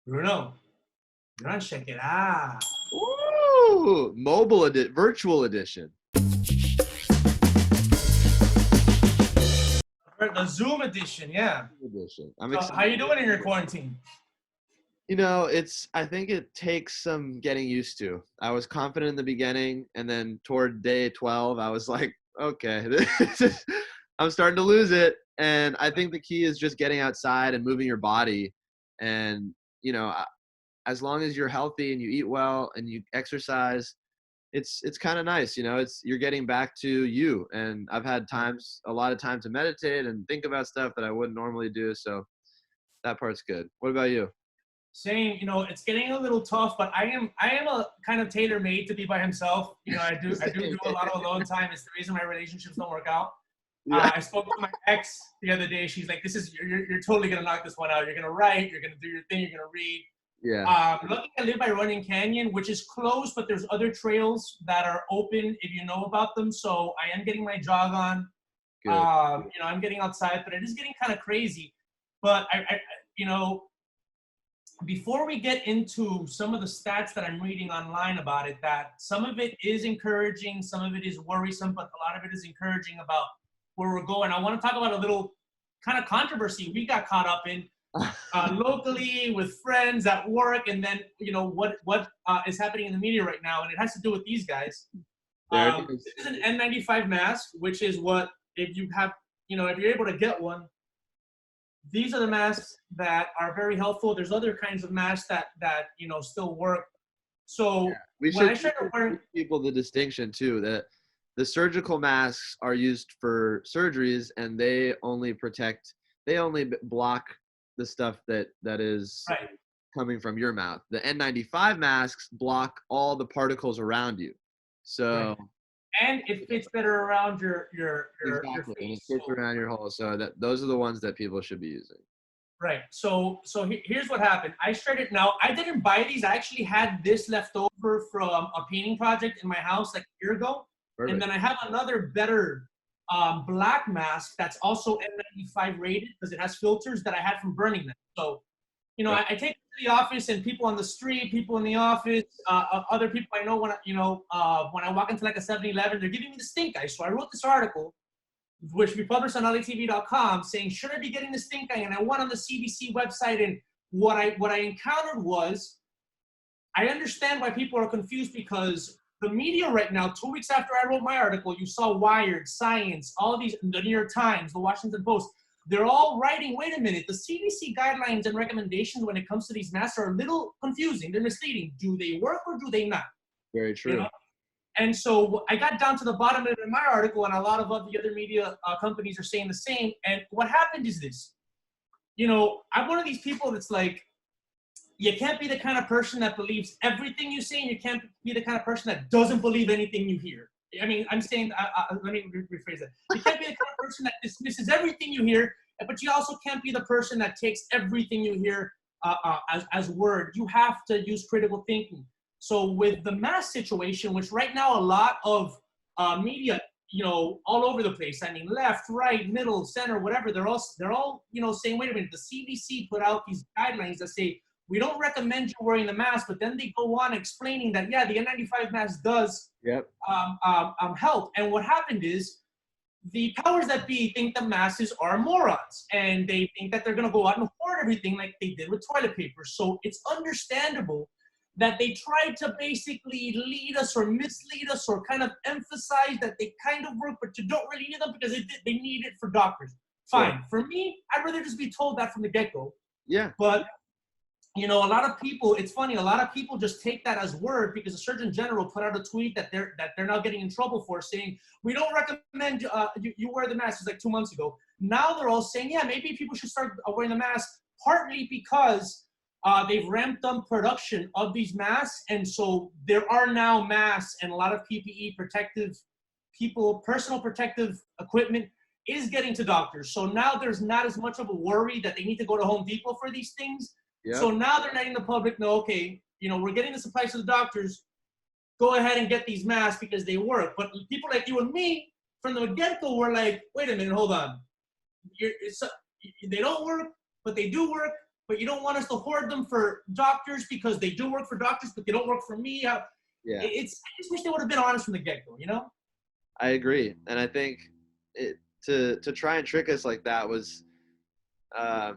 Bruno, you're on Checkitow. Ooh, virtual edition. The Zoom edition, yeah. Edition. I'm So excited. how you doing in your quarantine? I think it takes some getting used to. I was confident in the beginning, and then toward day 12, I was like, okay, I'm starting to lose it. And I think the key is just getting outside and moving your body. And, as long as you're healthy and you eat well and you exercise, it's kind of nice. You're getting back to you. And I've had a lot of time to meditate and think about stuff that I wouldn't normally do. So that part's good. What about you? Saying, it's getting a little tough, but I am a kind of tailor-made to be by himself. I do a lot of alone time. It's the reason my relationships don't work out. Yeah. I spoke with my ex the other day. She's like, you're totally gonna knock this one out. You're gonna write, you're gonna do your thing, you're gonna read. Yeah. Luckily, I live by Running Canyon, which is closed, but there's other trails that are open if you know about them. So I am getting my jog on. Good. I'm getting outside, but it is getting kind of crazy. But you know, before we get into some of the stats that I'm reading online about it, that some of it is encouraging, some of it is worrisome, but a lot of it is encouraging about where we're going. I want to talk about a little kind of controversy we got caught up in locally with friends at work, and then what is happening in the media right now, and it has to do with these guys. This is an N95 mask, which is what if you have, if you're able to get one. These are the masks that are very helpful. There's other kinds of masks that still work. So yeah. We when should give people the distinction too that the surgical masks are used for surgeries, and they only block the stuff that is right. coming from your mouth. The N95 masks block all the particles around you. So. Right. And it fits better around your Exactly. your face. And it fits around your hole. So those are the ones that people should be using. Right. So here's what happened. I started. Now, I didn't buy these. I actually had this left over from a painting project in my house like a year ago. Perfect. And then I have another better black mask that's also N95 rated because it has filters that I had from Burning Man. So, I take it to the office, and people on the street, people in the office, other people I know when I walk into like a 7-Eleven, they're giving me the stink eye. So I wrote this article, which we published on LATV.com, saying, should I be getting the stink eye? And I went on the CDC website, and what I encountered was, I understand why people are confused, because the media right now, 2 weeks after I wrote my article, you saw Wired, Science, all these, the New York Times, the Washington Post, they're all writing, wait a minute, the CDC guidelines and recommendations when it comes to these masks are a little confusing. They're misleading. Do they work or do they not? Very true. And so I got down to the bottom of it in my article, and a lot of the other media companies are saying the same. And what happened is this. I'm one of these people that's like, you can't be the kind of person that believes everything you say, and you can't be the kind of person that doesn't believe anything you hear. I mean, I'm saying, let me rephrase that. You can't be the kind of person that dismisses everything you hear, but you also can't be the person that takes everything you hear as word. You have to use critical thinking. So with the mask situation, which right now a lot of media, all over the place. I mean, left, right, middle, center, whatever. They're all saying, wait a minute. The CDC put out these guidelines that say we don't recommend you wearing the mask, but then they go on explaining that the N95 mask does help. And what happened is, the powers that be think the masses are morons, and they think that they're going to go out and hoard everything like they did with toilet paper. So it's understandable that they tried to basically lead us or mislead us or kind of emphasize that they kind of work, but you don't really need them because they need it for doctors. Fine. Sure. For me, I'd rather just be told that from the get-go. Yeah. But a lot of people, it's funny, a lot of people just take that as word because the Surgeon General put out a tweet that they're now getting in trouble for, saying, we don't recommend you wear the mask. It's like 2 months ago. Now they're all saying, yeah, maybe people should start wearing the mask, partly because they've ramped up production of these masks. And so there are now masks and a lot of PPE, personal protective equipment is getting to doctors. So now there's not as much of a worry that they need to go to Home Depot for these things. Yep. So now they're letting the public know, okay, we're getting the supplies to the doctors. Go ahead and get these masks because they work. But people like you and me, from the get-go, were like, wait a minute, hold on. They don't work, but they do work. but you don't want us to hoard them for doctors because they do work for doctors, but they don't work for me. Yeah, I just wish they would have been honest from the get-go, you know? I agree. And I think to try and trick us like that was, I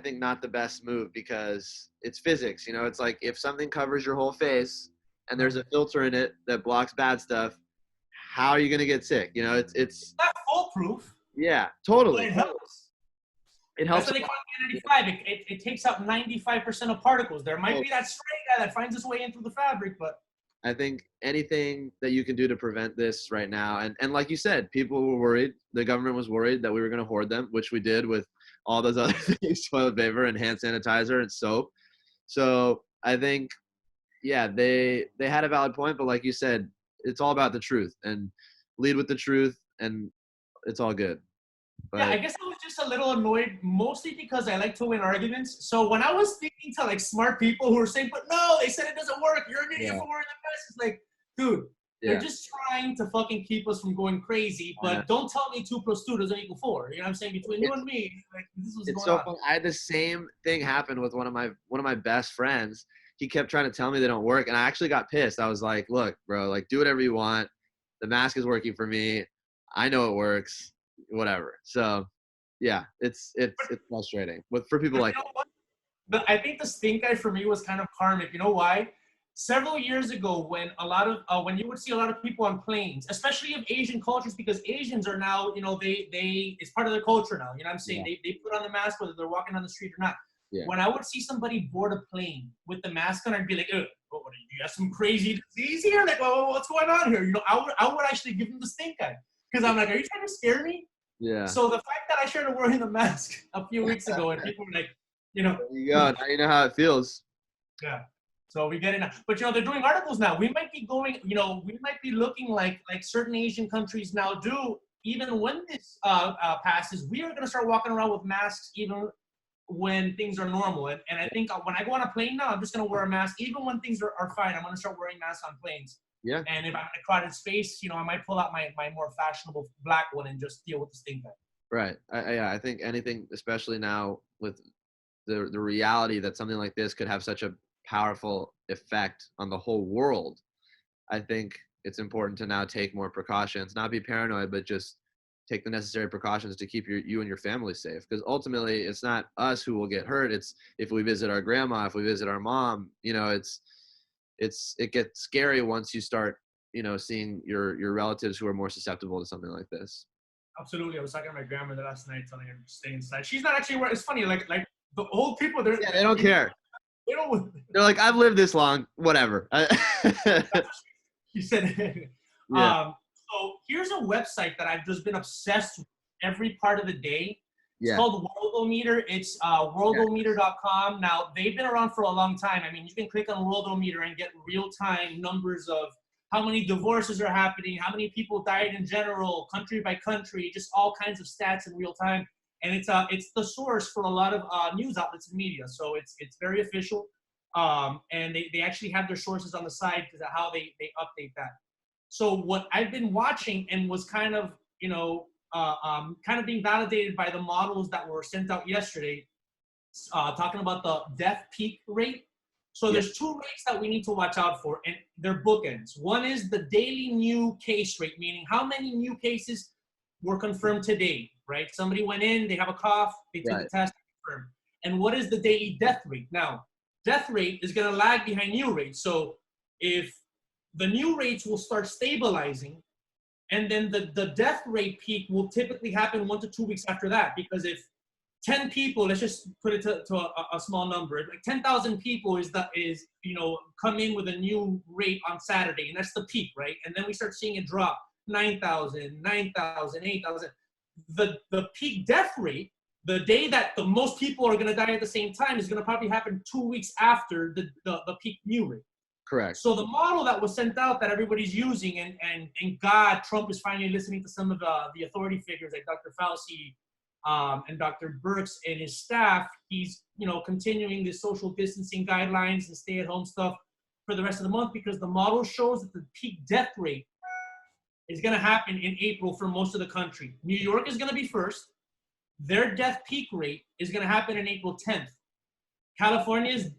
think not the best move, because it's physics. It's like if something covers your whole face and there's a filter in it that blocks bad stuff, how are you going to get sick? It's not foolproof. Yeah, totally. But it helps. It helps. That's what they call it N95. It takes out 95% of particles. There might be that stray guy that finds his way in through the fabric, but I think anything that you can do to prevent this right now, and like you said, people were worried. The government was worried that we were going to hoard them, which we did with all those other things, toilet paper and hand sanitizer and soap. So I think, they had a valid point, but like you said, it's all about the truth, and lead with the truth, and it's all good. But, I guess I was just a little annoyed, mostly because I like to win arguments. So when I was speaking to like smart people who were saying, but no, they said it doesn't work, you're an idiot for wearing the mask. It's like, dude, they're just trying to fucking keep us from going crazy, but don't tell me 2 + 2 doesn't equal 4. You know what I'm saying? Between you and me, like, this was going on. Funny. I had the same thing happen with one of my best friends. He kept trying to tell me they don't work, and I actually got pissed. I was like, look, bro, like, do whatever you want. The mask is working for me. I know it works. Whatever. So it's frustrating for people like But I think the stink eye for me was kind of karmic. You know why? Several years ago, when when you would see a lot of people on planes, especially of Asian cultures, because Asians are now, they it's part of their culture now. You know what I'm saying? They put on the mask whether they're walking on the street or not. When I would see somebody board a plane with the mask on, I'd be like, what, you have some crazy disease here? Like, what's going on here? I would actually give them the stink eye, because I'm like, are you trying to scare me? Yeah. So the fact that I started wearing the mask a few weeks ago, and people were like, there you go. Now you know how it feels. Yeah. So we get it now. But they're doing articles now. We might be going, we might be looking like certain Asian countries now do. Even when this passes, we are going to start walking around with masks even when things are normal. And I think when I go on a plane now, I'm just going to wear a mask. Even when things are fine, I'm going to start wearing masks on planes. Yeah. And if I'm in a crowded space, I might pull out my more fashionable black one and just deal with the stink eye. Right. I think anything, especially now with the reality that something like this could have such a powerful effect on the whole world, I think it's important to now take more precautions, not be paranoid, but just take the necessary precautions to keep you and your family safe. Because ultimately, it's not us who will get hurt. It's if we visit our grandma, if we visit our mom, it gets scary once you start, seeing your relatives who are more susceptible to something like this. Absolutely. I was talking to my grandmother last night, telling her to stay inside. She's not actually wearing. It's funny, like the old people, they don't care. They don't. They're like, I've lived this long, whatever. She said. So here's a website that I've just been obsessed with every part of the day. It's called Worldometer. It's worldometer.com. Now, they've been around for a long time. I mean, you can click on Worldometer and get real-time numbers of how many divorces are happening, how many people died in general, country by country, just all kinds of stats in real time. And it's the source for a lot of news outlets and media. So it's very official. And they actually have their sources on the side because of how they update that. So what I've been watching and was kind of, kind of being validated by the models that were sent out yesterday, talking about the death peak rate. So there's 2 rates that we need to watch out for, and they're bookends. One is the daily new case rate, meaning how many new cases were confirmed today, right? Somebody went in, they have a cough, they took the test, confirmed. And what is the daily death rate? Now, death rate is going to lag behind new rates. So if the new rates will start stabilizing, and then the death rate peak will typically happen 1 to 2 weeks after that. Because if 10 people, let's just put it to a small number, like 10,000 people come in with a new rate on Saturday, and that's the peak, right? And then we start seeing it drop 9,000, 9,000, 8,000. The peak death rate, the day that the most people are going to die at the same time, is going to probably happen 2 weeks after the peak new rate. Correct. So the model that was sent out that everybody's using, and God, Trump is finally listening to some of the authority figures like Dr. Fauci and Dr. Birx and his staff. He's continuing the social distancing guidelines and stay-at-home stuff for the rest of the month, because the model shows that the peak death rate is going to happen in April for most of the country. New York is going to be first. Their death peak rate is going to happen in April 10th. California's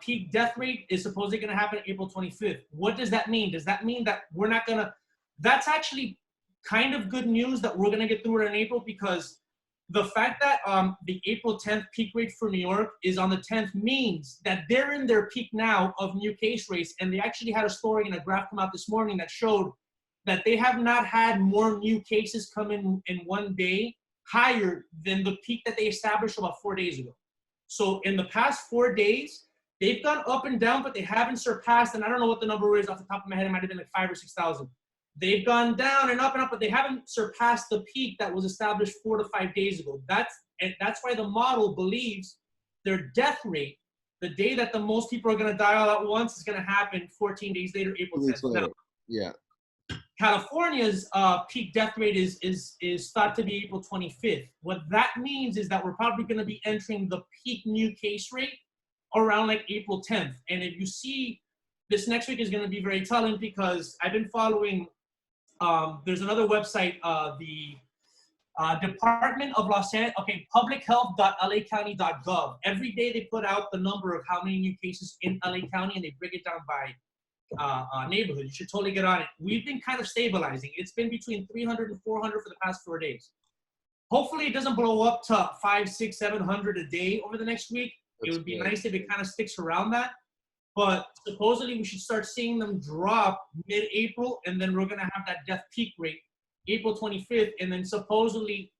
peak death rate is supposedly going to happen April 25th. What does that mean? Does that mean that we're not going to, that's actually kind of good news that we're going to get through it in April, because the fact that the April 10th peak rate for New York is on the 10th means that they're in their peak now of new case rates. And they actually had a story and a graph come out this morning that showed that they have not had more new cases come in one day higher than the peak that they established about 4 days ago. So in the past 4 days, they've gone up and down, but they haven't surpassed, and I don't know what the number is off the top of my head, it might have been like 5,000 or 6,000. They've gone down and up, but they haven't surpassed the peak that was established 4 to 5 days ago. That's why the model believes their death rate, the day that the most people are going to die all at once, is going to happen 14 days later, April 10th. Now, yeah. California's peak death rate is thought to be April 25th. What that means is that we're probably going to be entering the peak new case rate around like April 10th. And if you see, this next week is going to be very telling, because I've been following, there's another website, the Department of Los Angeles, publichealth.lacounty.gov. Every day they put out the number of how many new cases in LA County, and they break it down by neighborhood. You should totally get on it. We've been kind of stabilizing. It's been between 300 and 400 for the past 4 days. Hopefully it doesn't blow up to 500, 600, 700 a day over the next week. It would be nice if it kind of sticks around that. But supposedly we should start seeing them drop mid-April, and then we're going to have that death peak rate April 25th, and then supposedly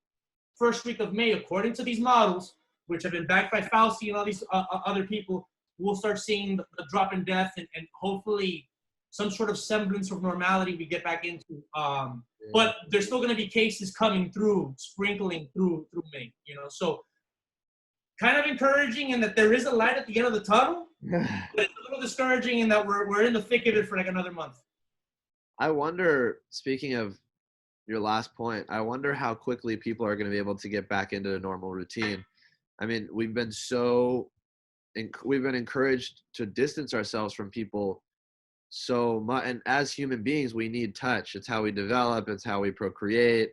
first week of May, according to these models, which have been backed by Fauci and all these other people, we'll start seeing the drop in death, and hopefully some sort of semblance of normality we get back into. But there's still going to be cases coming through, sprinkling through May, you know. So kind of encouraging in that there is a light at the end of the tunnel, but it's a little discouraging in that we're in the thick of it for like another month. I wonder, speaking of your last point, I wonder how quickly people are going to be able to get back into a normal routine. I mean, we've been encouraged to distance ourselves from people so much, and as human beings we need touch. It's how we develop, it's how we procreate,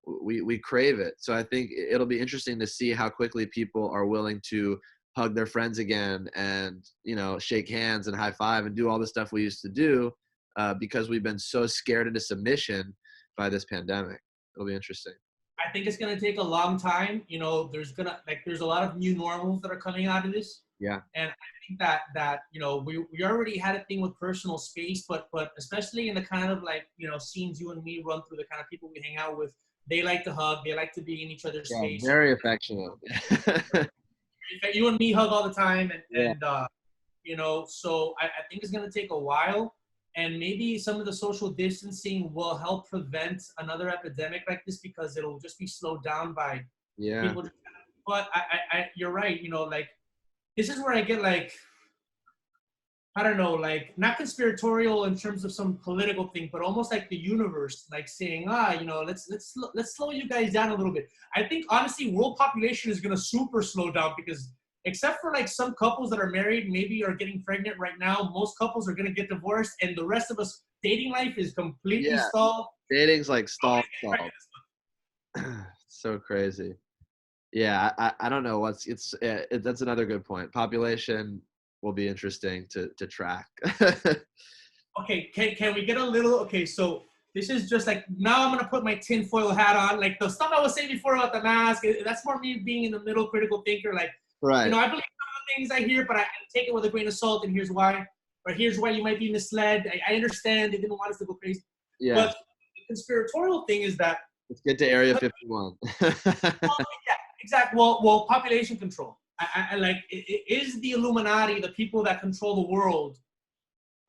we crave it. So I think it'll be interesting to see how quickly people are willing to hug their friends again, and, you know, shake hands and high five and do all the stuff we used to do, because we've been so scared into submission by this pandemic. It'll be interesting. I think it's going to take a long time. You know, there's a lot of new normals that are coming out of this. Yeah. And I think that you know, we already had a thing with personal space, but especially in the kind of, like, you know, scenes you and me run through, the kind of people we hang out with, they like to hug, they like to be in each other's space. Very affectionate. You and me hug all the time, and you know, so I think it's going to take a while. And maybe some of the social distancing will help prevent another epidemic like this, because it'll just be slowed down by people. But you're right. You know, like, this is where I get, like, I don't know, like, not conspiratorial in terms of some political thing, but almost like the universe, like saying, you know, let's slow you guys down a little bit. I think honestly, world population is gonna super slow down, because except for like some couples that are married, maybe are getting pregnant right now, most couples are gonna get divorced, and the rest of us, dating life is completely stalled. Dating's like stalled. So crazy. Yeah, I don't know that's another good point. Population will be interesting to track. Okay, can we get a little, okay, so this is just like, now I'm gonna put my tinfoil hat on, like the stuff I was saying before about the mask, that's more me being in the middle, critical thinker, like, right. You know, I believe some of the things I hear, but I take it with a grain of salt, and here's why. Or here's why you might be misled. I understand they didn't want us to go crazy. Yeah. But the conspiratorial thing is that, let's get to Area 51. Yeah, exactly. Well, population control. I like, is the Illuminati the people that control the world?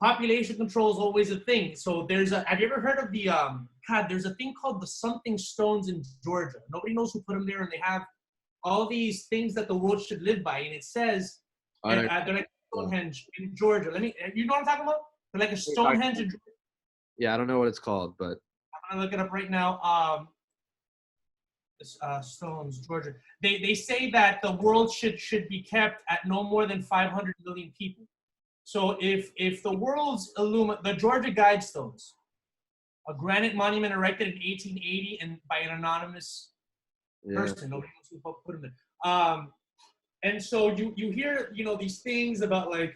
Population control is always a thing. So have you ever heard of the, there's a thing called the something stones in Georgia. Nobody knows who put them there, and they have all these things that the world should live by. And it says, they're like Stonehenge in Georgia. You know what I'm talking about? They're like a Stonehenge in Georgia. Yeah, I don't know what it's called, but I'm gonna look it up right now. Stones, Georgia. They say that the world should be kept at no more than 500 million people. So if the world's the Georgia Guidestones, a granite monument erected in 1880 and by an anonymous person, nobody knows who put them there. And so you hear, these things about like,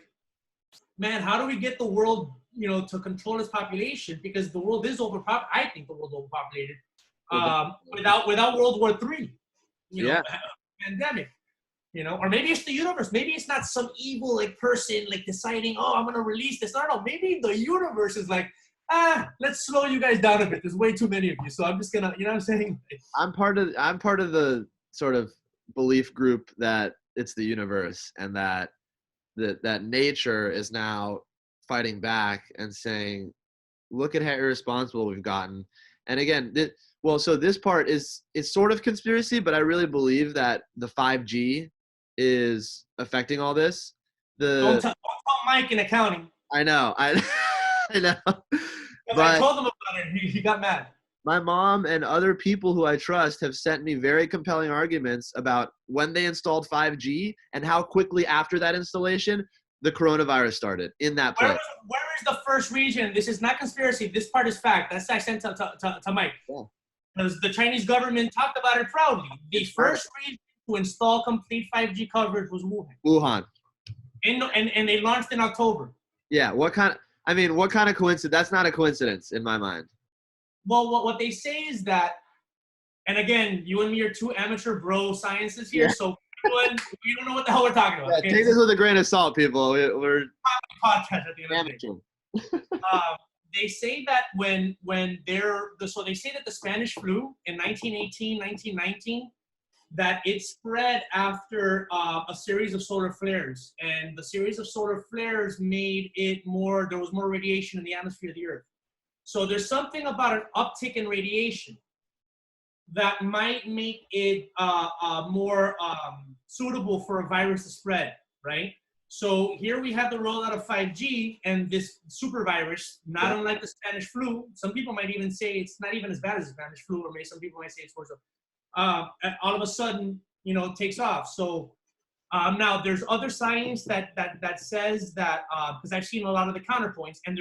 man, how do we get the world, to control its population? Because the world is overpopulated. I think the world's overpopulated. Without World War III, Yeah. pandemic. Or maybe it's the universe. Maybe it's not some evil like person like deciding, oh, I'm gonna release this. No, maybe the universe is like, let's slow you guys down a bit. There's way too many of you, so I'm just gonna, you know what I'm saying? I'm part of the sort of belief group that it's the universe, and that nature is now fighting back and saying, look at how irresponsible we've gotten. And again, so this part is sort of conspiracy, but I really believe that the 5G is affecting all this. Don't tell Mike in accounting. I know. I know. But I told him about it. He got mad. My mom and other people who I trust have sent me very compelling arguments about when they installed 5G and how quickly after that installation, the coronavirus started in that place. Where is the first region? This is not conspiracy. This part is fact. That's I sent to Mike. Yeah. Because the Chinese government talked about it proudly. The first region to install complete 5G coverage was Wuhan. And they launched in October. Yeah. What kind of coincidence? That's not a coincidence in my mind. Well, what they say is that, and again, you and me are two amateur bro scientists here, so we don't know what the hell we're talking about. Yeah, okay? Take this with a grain of salt, people. We're podcast at the end of the day. They say that they say that the Spanish flu in 1918, 1919, that it spread after a series of solar flares, and the series of solar flares made it there was more radiation in the atmosphere of the Earth. So there's something about an uptick in radiation that might make it more suitable for a virus to spread, right? So here we have the rollout of 5G and this super virus, not unlike the Spanish flu. Some people might even say it's not even as bad as the Spanish flu, or maybe some people might say it's worse. All of a sudden, it takes off. So now there's other science that says that, because I've seen a lot of the counterpoints, and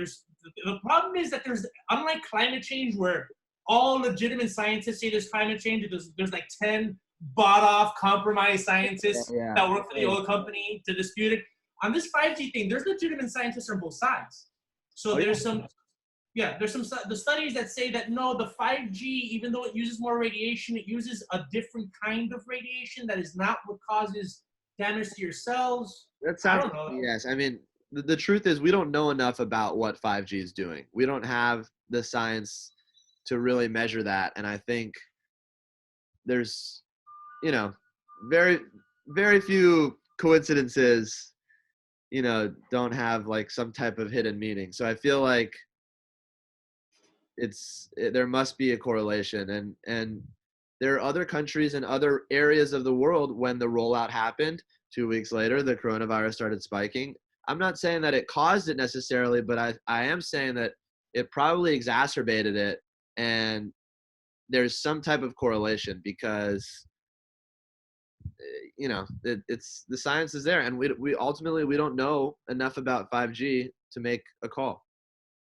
the problem is that there's, unlike climate change where all legitimate scientists say there's climate change, there's like 10 bought off compromised scientists that work for the oil company to dispute it. On this 5G thing, there's legitimate scientists on both sides. So there's some the studies that say that no, the 5G, even though it uses more radiation, it uses a different kind of radiation that is not what causes damage to your cells. I don't know. Yes, I mean, the truth is we don't know enough about what 5G is doing. We don't have the science to really measure that, and I think there's, very, very few coincidences, don't have like some type of hidden meaning. So I feel like there must be a correlation, and there are other countries and other areas of the world when the rollout happened 2 weeks later, the coronavirus started spiking. I'm not saying that it caused it necessarily, but I am saying that it probably exacerbated it, and there's some type of correlation because it's the science is there, and we ultimately we don't know enough about 5G to make a call.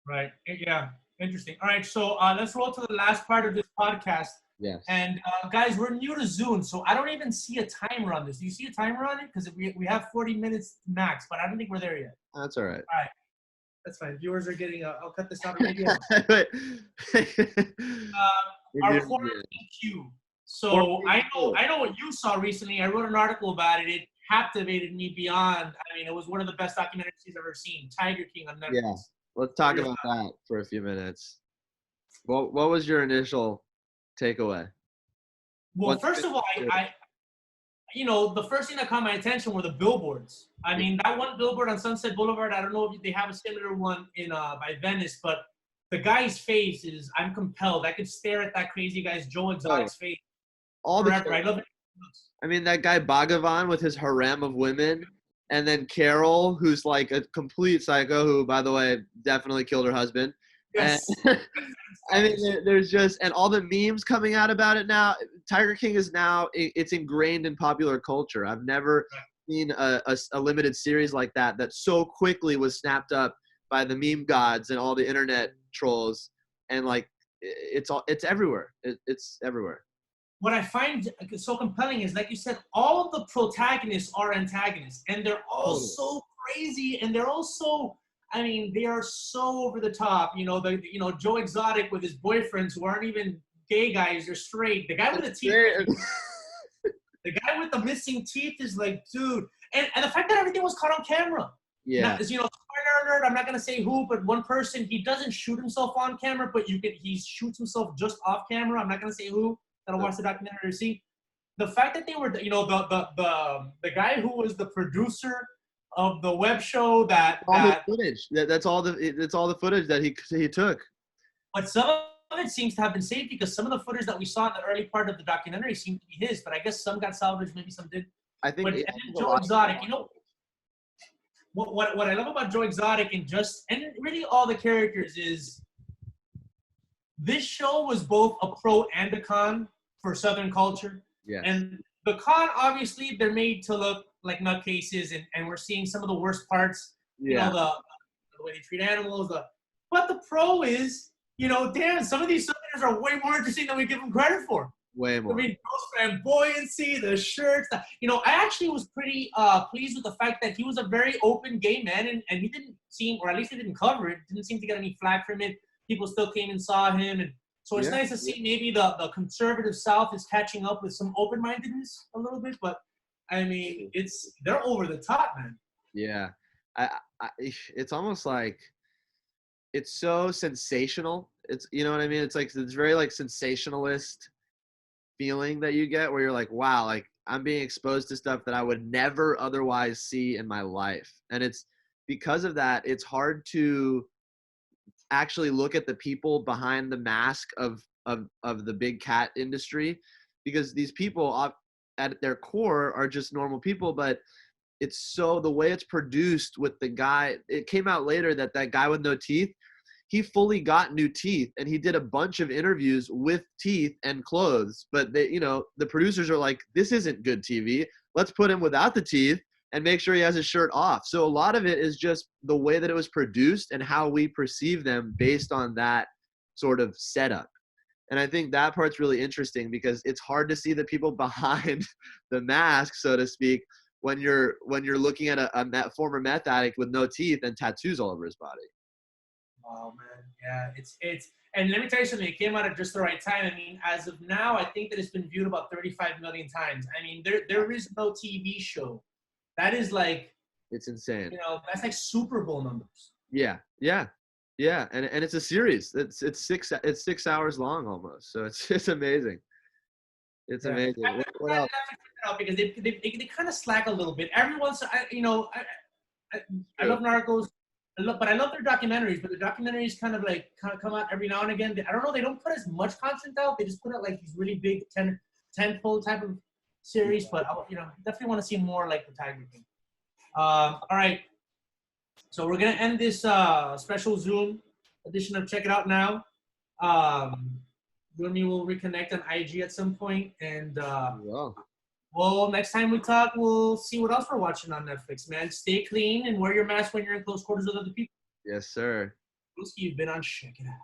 Right. Yeah. Interesting. All right. So let's roll to the last part of this podcast. Yes. And guys, we're new to Zoom, so I don't even see a timer on this. Do you see a timer on it? Because we have 40 minutes max, but I don't think we're there yet. That's all right. All right. That's fine. Viewers are getting. I'll cut this out already. Our quarantine queue. So I know what you saw recently. I wrote an article about it. It captivated me beyond. I mean, it was one of the best documentaries I've ever seen. Tiger King on Netflix. Yeah. Let's talk about that for a few minutes. What was your initial takeaway? Well, first of all, I the first thing that caught my attention were the billboards. I mean, that one billboard on Sunset Boulevard, I don't know if they have a similar one in by Venice, but the guy's face is, I'm compelled. I could stare at that crazy guy's Joe Exotic's face forever. I love it. I mean, that guy Bhagavan with his harem of women, and then Carol, who's like a complete psycho, who, by the way, definitely killed her husband. Yes. I mean, there's just, and all the memes coming out about it now. Tiger King is now, it's ingrained in popular culture. I've never seen a limited series like that so quickly was snapped up by the meme gods and all the internet trolls, and like it's everywhere. It's everywhere. what I find so compelling is, like you said, all of the protagonists are antagonists, and they're all so crazy, and they're all so, I mean, they are so over the top. You know, Joe Exotic with his boyfriends who aren't even gay guys, they're straight. The guy with the teeth, the guy with the missing teeth is like, dude. And the fact that everything was caught on camera. Yeah. Not, you know, spoiler alert, I'm not gonna say who, but one person, he doesn't shoot himself on camera, but he shoots himself just off camera. I'm not gonna say who. That'll watch the documentary to see. The fact that they were, you know, the guy who was the producer of the web show the footage. That's all the footage that he took. But some of it seems to have been saved because some of the footage that we saw in the early part of the documentary seemed to be his, but I guess some got salvaged, maybe some did. I think. But, and Joe Exotic, you know, what I love about Joe Exotic and really all the characters is this show was both a pro and a con for Southern culture. Yeah. And the con, obviously, they're made to look like nutcases, and we're seeing some of the worst parts. Yeah. You know, the way they treat animals. But the pro is, you know, damn, some of these Southerners are way more interesting than we give them credit for. Way more. I mean, those flamboyancy, the shirts. You know, I actually was pretty pleased with the fact that he was a very open gay man, and he didn't seem, or at least he didn't cover it, didn't seem to get any flack from it. People still came and saw him, and so it's nice to see maybe the conservative South is catching up with some open-mindedness a little bit, but I mean, they're over the top, man. Yeah, it's almost like it's so sensational. It's, you know what I mean? It's like it's very like sensationalist feeling that you get where you're like, wow, like I'm being exposed to stuff that I would never otherwise see in my life, and it's because of that. It's hard to actually look at the people behind the mask of the big cat industry, because these people at their core are just normal people, but it's so the way it's produced with the guy. It came out later that guy with no teeth, he fully got new teeth, and he did a bunch of interviews with teeth and clothes, but they, you know, the producers are like, this isn't good TV, let's put him without the teeth and make sure he has his shirt off. So a lot of it is just the way that it was produced and how we perceive them based on that sort of setup. And I think that part's really interesting because it's hard to see the people behind the mask, so to speak, when you're looking at a former meth addict with no teeth and tattoos all over his body. Oh man, yeah, it's and let me tell you something, it came out at just the right time. I mean, as of now, I think that it's been viewed about 35 million times. I mean, there is no TV show. That is like, it's insane. You know, that's like Super Bowl numbers. Yeah. And it's a series. It's 6 hours long almost. So it's amazing. It's amazing. What else? Because they kind of slack a little bit. Every once, I love Narcos. But I love their documentaries. But the documentaries kind of come out every now and again. I don't know. They don't put as much content out. They just put out like these really big 10-fold type of series. But definitely want to see more like the Tiger King. All right. So we're gonna end this special Zoom edition of Check It Out Now. You and me will reconnect on IG at some point, and well, next time we talk, we'll see what else we're watching on Netflix. Man, stay clean and wear your mask when you're in close quarters with other people. Yes, sir. You've been on Check It Out.